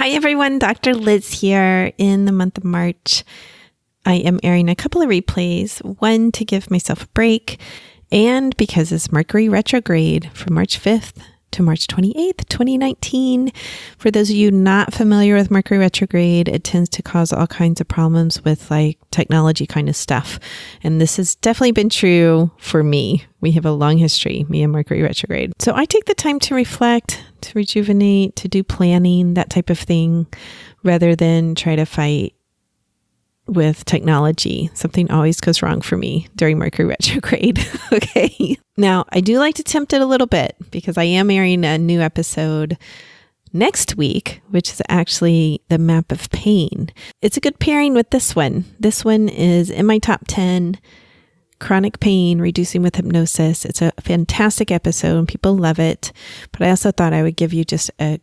Hi everyone, Dr. Liz here. In the month of March, I am airing a couple of replays, one to give myself a break, and because it's Mercury retrograde from March 5th to March 28th, 2019. For those of you not familiar with Mercury retrograde, it tends to cause all kinds of problems with like technology kind of stuff. And this has definitely been true for me. We have a long history, me and Mercury retrograde. So I take the time to reflect, to rejuvenate, to do planning, that type of thing, rather than try to fight with technology. Something always goes wrong for me during Mercury retrograde. Okay. Now, I do like to tempt it a little bit because I am airing a new episode next week, which is actually the map of pain. It's a good pairing with this one. This one is in my top 10, chronic pain, reducing with hypnosis. It's a fantastic episode and people love it. But I also thought I would give you just a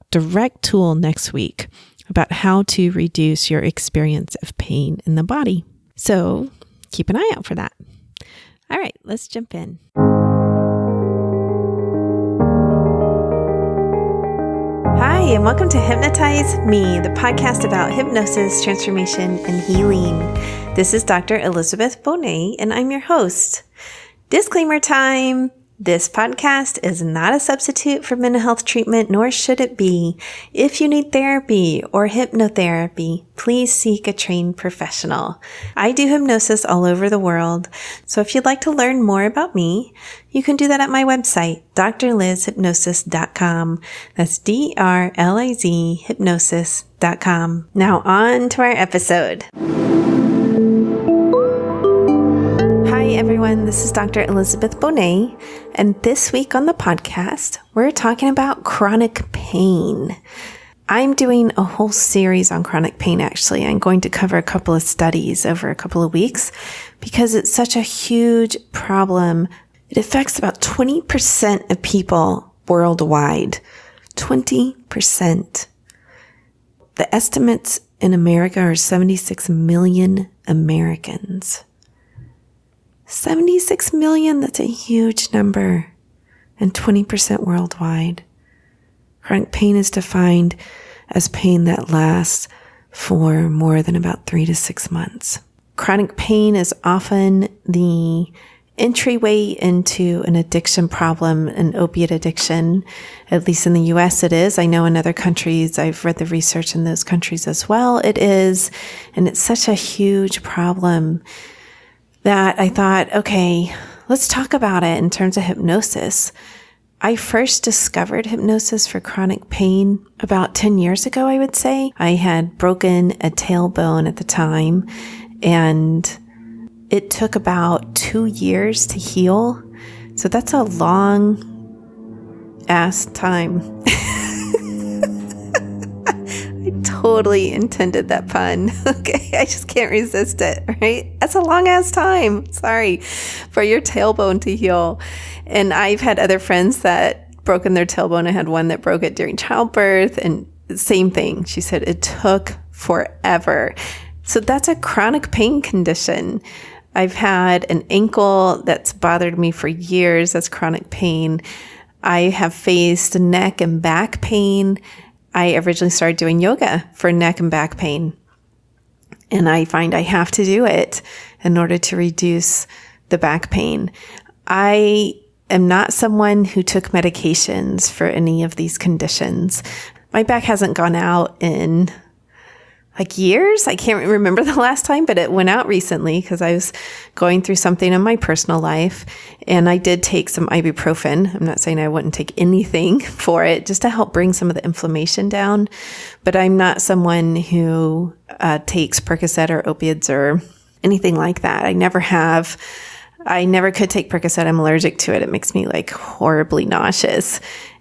direct tool next week about how to reduce your experience of pain in the body. So keep an eye out for that. All right, let's jump in. Hi, and welcome to Hypnotize Me, the podcast about hypnosis, transformation, and healing. This is Dr. Elizabeth Bonet, and I'm your host. Disclaimer time. This podcast is not a substitute for mental health treatment, nor should it be. If you need therapy or hypnotherapy, please seek a trained professional. I do hypnosis all over the world, so if you'd like to learn more about me, you can do that at my website, drlizhypnosis.com. That's DRLIZ hypnosis.com. Now on to our episode. Hi everyone, this is Dr. Elizabeth Bonet, and this week on the podcast, we're talking about chronic pain. I'm doing a whole series on chronic pain, actually. I'm going to cover a couple of studies over a couple of weeks because it's such a huge problem. It affects about 20% of people worldwide. 20%. The estimates in America are 76 million Americans. 76 million, that's a huge number, and 20% worldwide. Chronic pain is defined as pain that lasts for more than about 3 to 6 months. Chronic pain is often the entryway into an addiction problem, an opiate addiction. At least in the US it is. I know in other countries, I've read the research in those countries as well, it is. And it's such a huge problem that I thought, okay, let's talk about it in terms of hypnosis. I first discovered hypnosis for chronic pain about 10 years ago, I would say. I had broken a tailbone at the time, and it took about 2 years to heal. So that's a long ass time. I totally intended that pun. Okay, I just can't resist it, right? That's a long ass time. Sorry, for your tailbone to heal. And I've had other friends that broken their tailbone. I had one that broke it during childbirth, and same thing. She said it took forever. So that's a chronic pain condition. I've had an ankle that's bothered me for years. That's chronic pain. I have faced neck and back pain. I originally started doing yoga for neck and back pain, and I find I have to do it in order to reduce the back pain. I am not someone who took medications for any of these conditions. My back hasn't gone out in like years. I can't remember the last time, but it went out recently because I was going through something in my personal life, and I did take some ibuprofen. I'm not saying I wouldn't take anything for it, just to help bring some of the inflammation down, but I'm not someone who takes Percocet or opiates or anything like that. I never have. I never could take Percocet. I'm allergic to it. It makes me like horribly nauseous.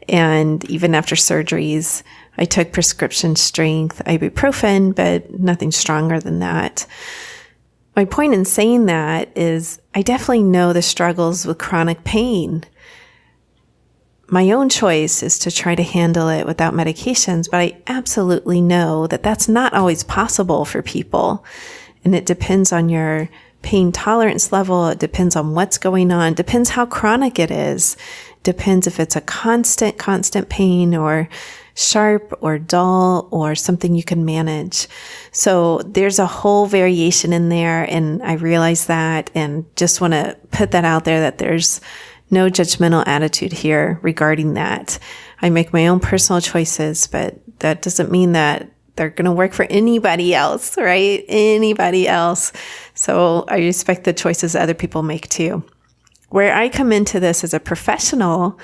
And even after surgeries, I took prescription strength ibuprofen, but nothing stronger than that. My point in saying that is I definitely know the struggles with chronic pain. My own choice is to try to handle it without medications, but I absolutely know that that's not always possible for people. And it depends on your pain tolerance level. It depends on what's going on. It depends how chronic it is. It depends if it's a constant pain or sharp or dull or something you can manage. So there's a whole variation in there, and I realize that and just want to put that out there that there's no judgmental attitude here regarding that. I make my own personal choices, but that doesn't mean that they're going to work for anybody else, right? Anybody else. So I respect the choices other people make too. Where I come into this as a professional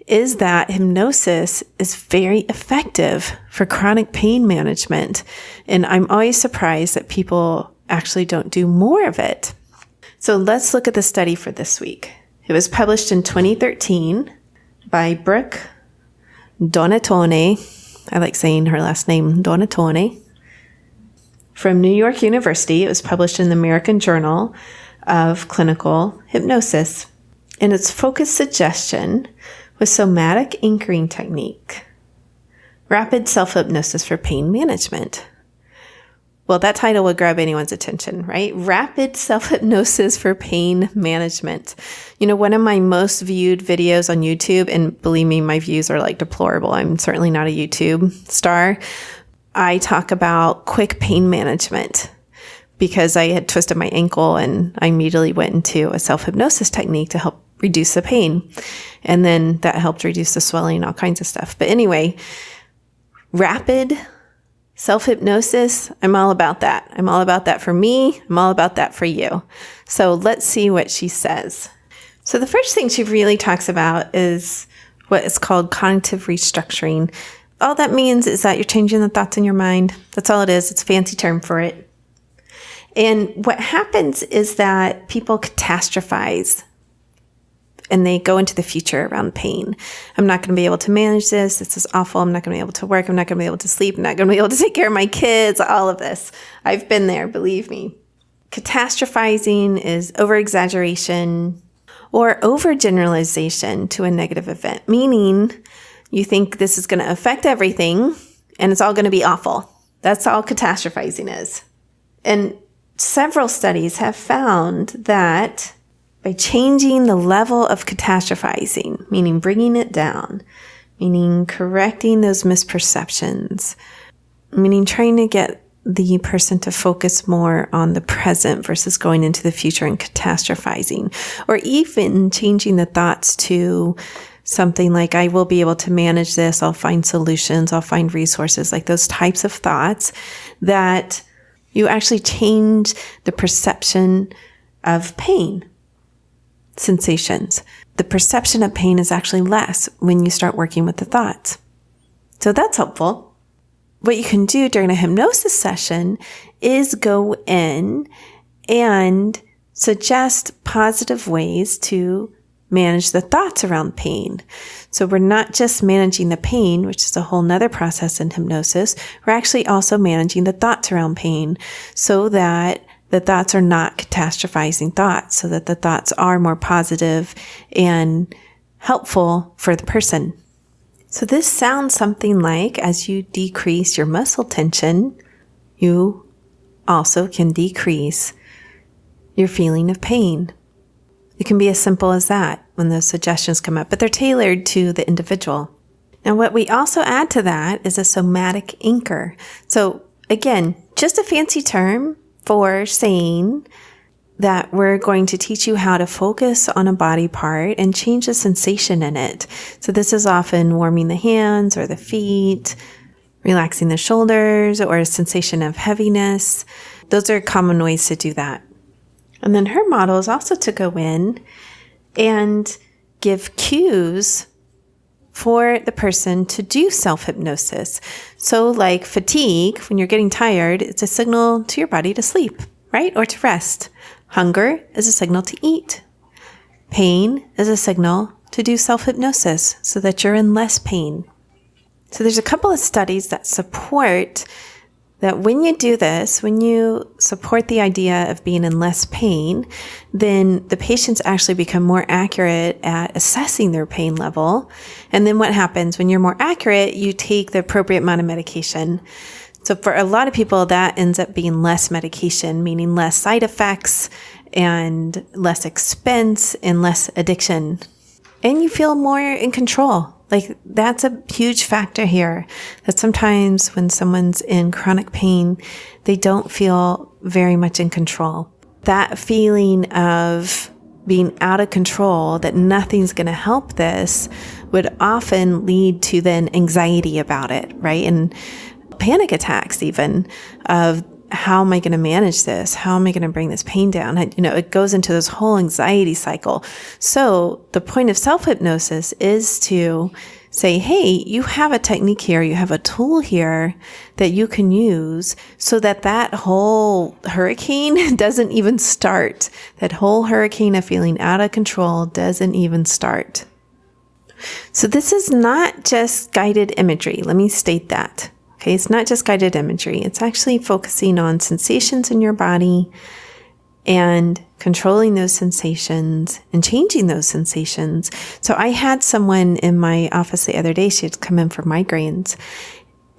is that hypnosis is very effective for chronic pain management. And I'm always surprised that people actually don't do more of it. So let's look at the study for this week. It was published in 2013 by Brooke Donatone. I like saying her last name, Donatone. From New York University. It was published in the American Journal of Clinical Hypnosis. And its focused suggestion was somatic anchoring technique, rapid self-hypnosis for pain management. Well, that title would grab anyone's attention, right? Rapid self-hypnosis for pain management. You know, one of my most viewed videos on YouTube, and believe me, my views are like deplorable. I'm certainly not a YouTube star. I talk about quick pain management because I had twisted my ankle and I immediately went into a self-hypnosis technique to help reduce the pain. And then that helped reduce the swelling, all kinds of stuff. But anyway, rapid self-hypnosis, I'm all about that. I'm all about that for me. I'm all about that for you. So let's see what she says. So the first thing she really talks about is what is called cognitive restructuring. All that means is that you're changing the thoughts in your mind. That's all it is. It's a fancy term for it. And what happens is that people catastrophize and they go into the future around pain. I'm not going to be able to manage this. This is awful. I'm not going to be able to work. I'm not going to be able to sleep. I'm not going to be able to take care of my kids. All of this. I've been there, believe me. Catastrophizing is over-exaggeration or overgeneralization to a negative event, meaning you think this is going to affect everything and it's all going to be awful. That's all catastrophizing is. And several studies have found that by changing the level of catastrophizing, meaning bringing it down, meaning correcting those misperceptions, meaning trying to get the person to focus more on the present versus going into the future and catastrophizing, or even changing the thoughts to something like, I will be able to manage this, I'll find solutions, I'll find resources, like those types of thoughts, that you actually change the perception of pain. Sensations. The perception of pain is actually less when you start working with the thoughts. So that's helpful. What you can do during a hypnosis session is go in and suggest positive ways to manage the thoughts around pain. So we're not just managing the pain, which is a whole nother process in hypnosis. We're actually also managing the thoughts around pain so that the thoughts are not catastrophizing thoughts, so that the thoughts are more positive and helpful for the person. So this sounds something like, as you decrease your muscle tension, you also can decrease your feeling of pain. It can be as simple as that when those suggestions come up, but they're tailored to the individual. Now, what we also add to that is a somatic anchor. So again, just a fancy term for saying that we're going to teach you how to focus on a body part and change the sensation in it. So this is often warming the hands or the feet, relaxing the shoulders, or a sensation of heaviness. Those are common ways to do that. And then her model is also to go in and give cues for the person to do self-hypnosis. So like fatigue, when you're getting tired, it's a signal to your body to sleep, right? Or to rest. Hunger is a signal to eat. Pain is a signal to do self-hypnosis so that you're in less pain. So there's a couple of studies that support that when you do this, when you support the idea of being in less pain, then the patients actually become more accurate at assessing their pain level. And then what happens when you're more accurate, you take the appropriate amount of medication. So for a lot of people, that ends up being less medication, meaning less side effects and less expense and less addiction. And you feel more in control. Like, that's a huge factor here, that sometimes when someone's in chronic pain, they don't feel very much in control. That feeling of being out of control, that nothing's going to help this, would often lead to then anxiety about it, right? And panic attacks even, of how am I going to manage this? How am I going to bring this pain down? It goes into this whole anxiety cycle. So the point of self-hypnosis is to say, hey, you have a technique here, you have a tool here that you can use so that that whole hurricane doesn't even start. That whole hurricane of feeling out of control doesn't even start. So this is not just guided imagery. Let me state that. Okay, it's not just guided imagery. It's actually focusing on sensations in your body and controlling those sensations and changing those sensations. So I had someone in my office the other day, she had come in for migraines,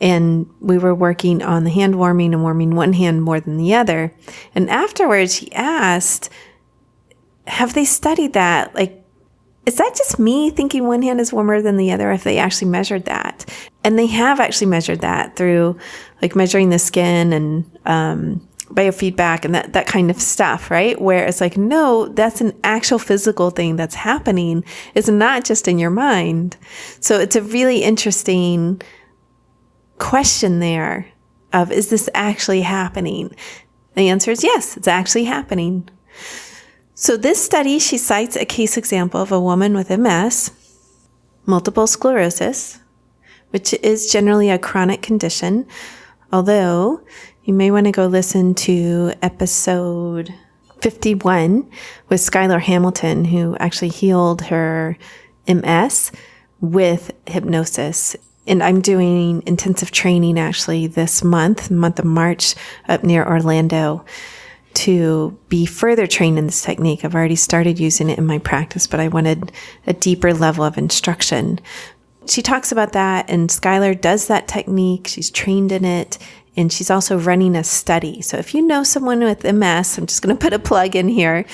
and we were working on the hand warming and warming one hand more than the other. And afterwards she asked, have they studied that? Like, is that just me thinking one hand is warmer than the other, if they actually measured that? And they have actually measured that through like measuring the skin and biofeedback and that kind of stuff, right? Where it's like, no, that's an actual physical thing that's happening. It's not just in your mind. So it's a really interesting question there of, is this actually happening? The answer is yes, it's actually happening. So this study, she cites a case example of a woman with MS, multiple sclerosis, which is generally a chronic condition, although you may want to go listen to episode 51 with Skylar Hamilton, who actually healed her MS with hypnosis. And I'm doing intensive training actually this month of March, up near Orlando, to be further trained in this technique. I've already started using it in my practice, but I wanted a deeper level of instruction. She talks about that, and Skylar does that technique. She's trained in it, and she's also running a study. So if you know someone with MS, I'm just going to put a plug in here.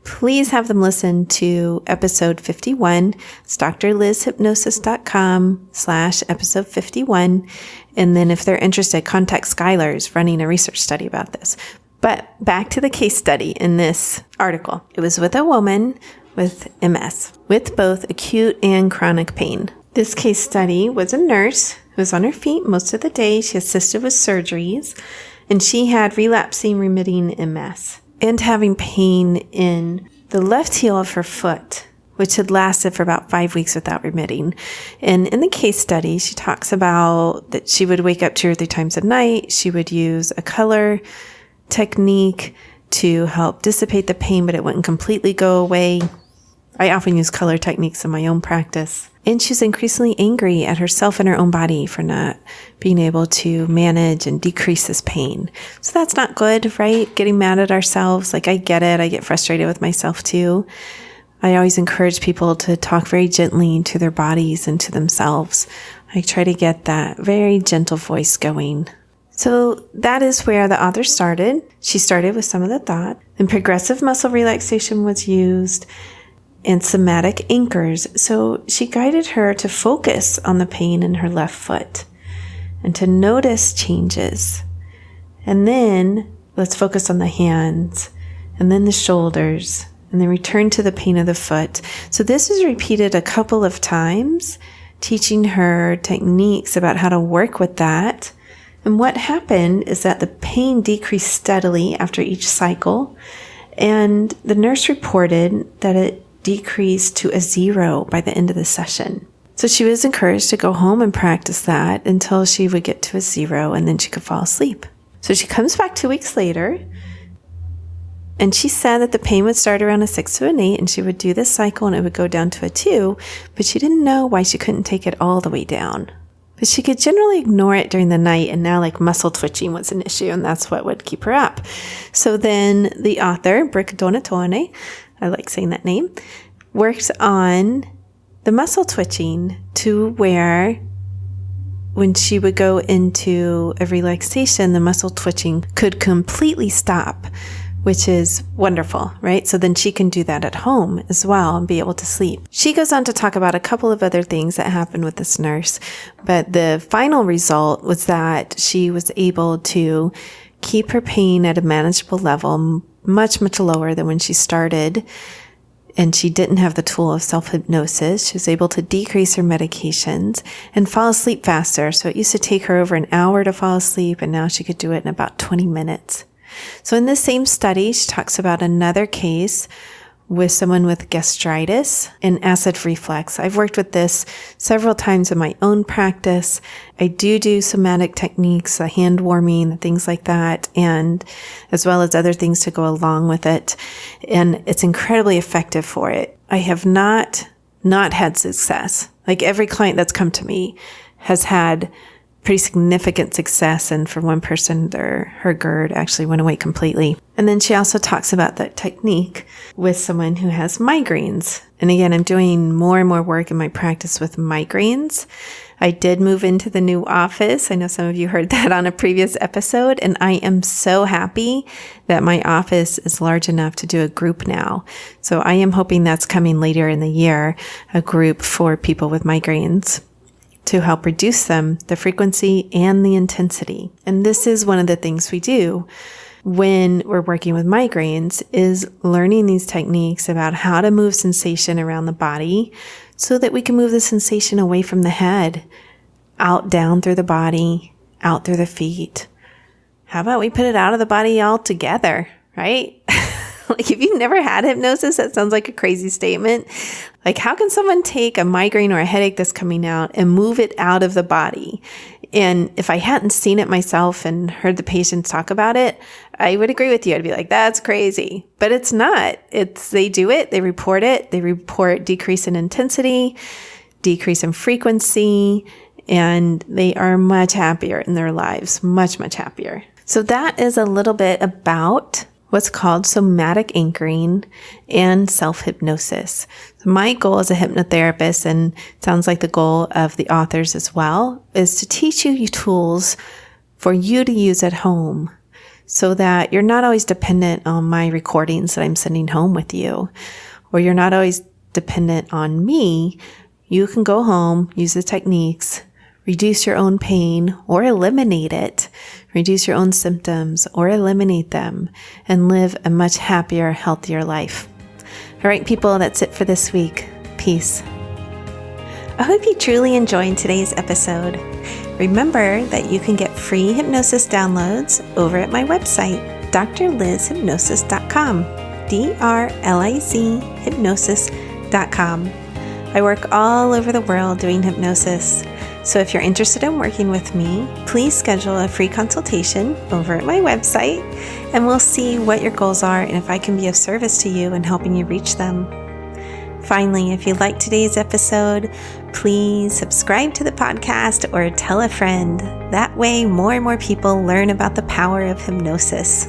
Please have them listen to episode 51. It's drlizhypnosis.com/episode 51. And then if they're interested, contact Skylar, who's running a research study about this. But back to the case study in this article. It was with a woman with MS, with both acute and chronic pain. This case study was a nurse who was on her feet most of the day. She assisted with surgeries, and she had relapsing remitting MS and having pain in the left heel of her foot, which had lasted for about 5 weeks without remitting. And in the case study, she talks about that she would wake up 2 or 3 times a night. She would use a color technique to help dissipate the pain, but it wouldn't completely go away. I often use color techniques in my own practice. And she's increasingly angry at herself and her own body for not being able to manage and decrease this pain. So that's not good, right? Getting mad at ourselves. Like, I get it. I get frustrated with myself too. I always encourage people to talk very gently to their bodies and to themselves. I try to get that very gentle voice going. So that is where the author started. She started with some of the thought. Then progressive muscle relaxation was used, and somatic anchors. So she guided her to focus on the pain in her left foot and to notice changes. And then let's focus on the hands and then the shoulders, and then return to the pain of the foot. So this was repeated a couple of times, teaching her techniques about how to work with that. And what happened is that the pain decreased steadily after each cycle, and the nurse reported that it decreased to a 0 by the end of the session. So she was encouraged to go home and practice that until she would get to a 0, and then she could fall asleep. So she comes back 2 weeks later, and she said that the pain would start around a 6 to an 8, and she would do this cycle and it would go down to a 2, but she didn't know why she couldn't take it all the way down. But she could generally ignore it during the night, and now like muscle twitching was an issue, and that's what would keep her up. So then the author, Brick Donatone, I like saying that name, worked on the muscle twitching to where when she would go into a relaxation, the muscle twitching could completely stop which is wonderful, right? So then she can do that at home as well and be able to sleep. She goes on to talk about a couple of other things that happened with this nurse, but the final result was that she was able to keep her pain at a manageable level, much, much lower than when she started. And she didn't have the tool of self-hypnosis. She was able to decrease her medications and fall asleep faster. So it used to take her over an hour to fall asleep, and now she could do it in about 20 minutes. So in this same study, she talks about another case with someone with gastritis and acid reflux. I've worked with this several times in my own practice. I do somatic techniques, the hand warming, things like that, and as well as other things to go along with it. And it's incredibly effective for it. I have not had success. Like every client that's come to me has had pretty significant success. And for one person, her GERD actually went away completely. And then she also talks about that technique with someone who has migraines. And again, I'm doing more and more work in my practice with migraines. I did move into the new office. I know some of you heard that on a previous episode, and I am so happy that my office is large enough to do a group now. So I am hoping that's coming later in the year, a group for people with migraines, to help reduce them, the frequency and the intensity. And this is one of the things we do when we're working with migraines, is learning these techniques about how to move sensation around the body so that we can move the sensation away from the head, out, down through the body, out through the feet. How about we put it out of the body altogether, right? Like if you've never had hypnosis, that sounds like a crazy statement. Like how can someone take a migraine or a headache that's coming out and move it out of the body? And if I hadn't seen it myself and heard the patients talk about it, I would agree with you. I'd be like, that's crazy. But it's not. They do it. They report it. They report decrease in intensity, decrease in frequency, and they are much happier in their lives, much, much happier. So that is a little bit about what's called somatic anchoring and self-hypnosis. So my goal as a hypnotherapist, and it sounds like the goal of the authors as well, is to teach you tools for you to use at home so that you're not always dependent on my recordings that I'm sending home with you, or you're not always dependent on me. You can go home, use the techniques, reduce your own pain or eliminate it, reduce your own symptoms or eliminate them, and live a much happier, healthier life. All right, people, that's it for this week. Peace. I hope you truly enjoyed today's episode. Remember that you can get free hypnosis downloads over at my website, drlizhypnosis.com, DRLIZ hypnosis.com. I work all over the world doing hypnosis. So if you're interested in working with me, please schedule a free consultation over at my website, and we'll see what your goals are and if I can be of service to you in helping you reach them. Finally, if you liked today's episode, please subscribe to the podcast or tell a friend. That way, more and more people learn about the power of hypnosis.